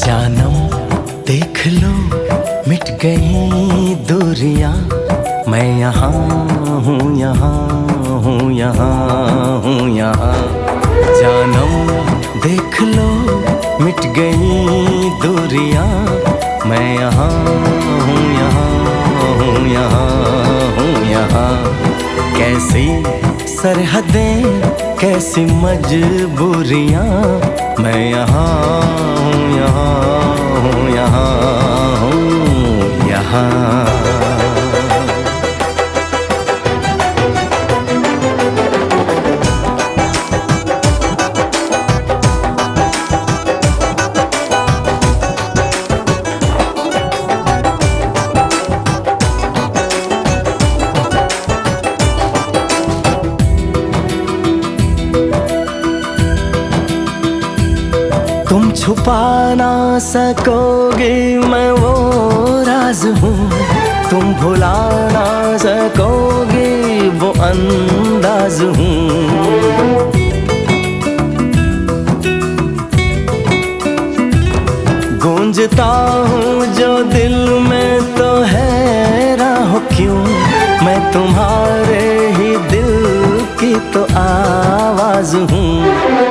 जानम देख लो मिट गई दूरियां, मैं यहाँ हूँ, यहाँ हूँ, यहाँ हूँ, यहाँ। जानम देख लो मिट गई दूरियां, मैं यहाँ हूँ, यहाँ हूँ, यहाँ हूँ, यहाँ। कैसी सरहदें कैसी मजबूरियां, मैं यहाँ हूँ, यहाँ हूँ, यहाँ हूँ, यहाँ। तुम छुपा ना सकोगे मैं वो राज हूँ, तुम भुला ना सकोगे वो अंदाज हूँ। गूंजता हूँ जो दिल में तो हैरान हो क्यों, मैं तुम्हारे ही दिल की तो आवाज हूँ।